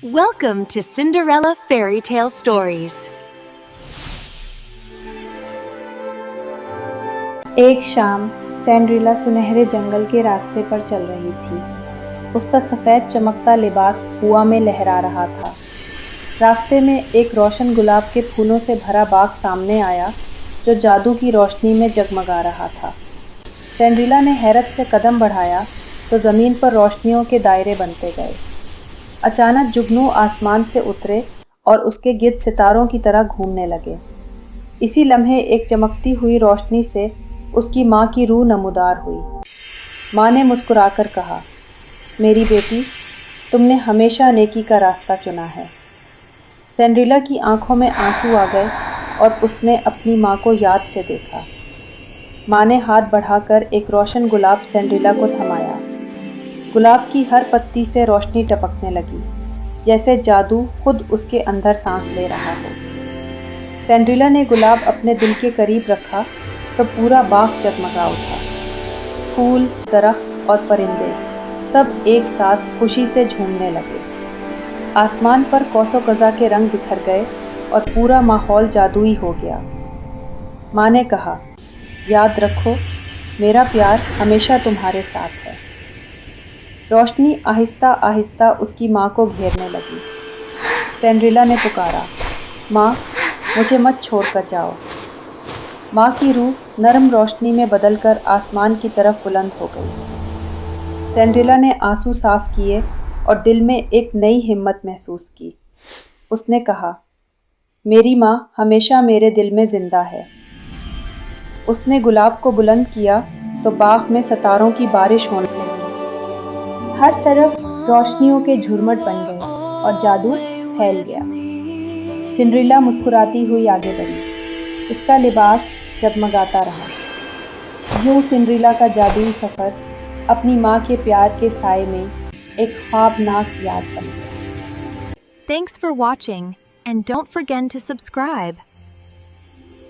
Welcome to Cinderella Fairy Tale Stories. ایک شام سینڈریلا سنہرے جنگل کے راستے پر چل رہی تھی۔ اس کا سفید چمکتا لباس ہوا میں لہرا رہا تھا۔ راستے میں ایک روشن گلاب کے پھولوں سے بھرا باغ سامنے آیا جو جادو کی روشنی میں جگمگا رہا تھا۔ سینڈریلا نے حیرت سے قدم بڑھایا تو زمین پر روشنیوں کے دائرے بنتے گئے۔ اچانک جگنو آسمان سے اترے اور اس کے گرد ستاروں کی طرح گھومنے لگے۔ اسی لمحے ایک چمکتی ہوئی روشنی سے اس کی ماں کی روح نمودار ہوئی۔ ماں نے مسکرا کر کہا، میری بیٹی، تم نے ہمیشہ نیکی کا راستہ چنا ہے۔ سینڈریلا کی آنکھوں میں آنسو آ گئے اور اس نے اپنی ماں کو یاد سے دیکھا۔ ماں نے ہاتھ بڑھا کر ایک روشن گلاب سینڈریلا کو تھمایا۔ گلاب کی ہر پتی سے روشنی ٹپکنے لگی، جیسے جادو خود اس کے اندر سانس لے رہا ہو۔ سینڈریلا نے گلاب اپنے دل کے قریب رکھا تو پورا باغ جگمگا اٹھا۔ پھول، درخت اور پرندے سب ایک ساتھ خوشی سے جھومنے لگے۔ آسمان پر قوس و قزح کے رنگ بکھر گئے اور پورا ماحول جادوئی ہو گیا۔ ماں نے کہا، یاد رکھو، میرا پیار ہمیشہ تمہارے ساتھ ہے۔ روشنی آہستہ آہستہ اس کی ماں کو گھیرنے لگی۔ سینڈریلا نے پکارا، ماں، مجھے مت چھوڑ کر جاؤ۔ ماں کی روح نرم روشنی میں بدل کر آسمان کی طرف بلند ہو گئی۔ سینڈریلا نے آنسو صاف کیے اور دل میں ایک نئی ہمت محسوس کی۔ اس نے کہا، میری ماں ہمیشہ میرے دل میں زندہ ہے۔ اس نے گلاب کو بلند کیا تو باغ میں ستاروں کی بارش ہونے لگی۔ ہر طرف روشنیوں کے جھرمٹ بن گئے اور جادو پھیل گیا۔ سنڈریلا مسکراتی ہوئی آگے بڑھی۔ اس کا لباس جگمگاتا رہا۔ یوں سنڈریلا کا جادوئی سفر اپنی ماں کے پیار کے سائے میں ایک خوابناک یاد بن گیا۔ Thanks for watching, and don't forget to subscribe.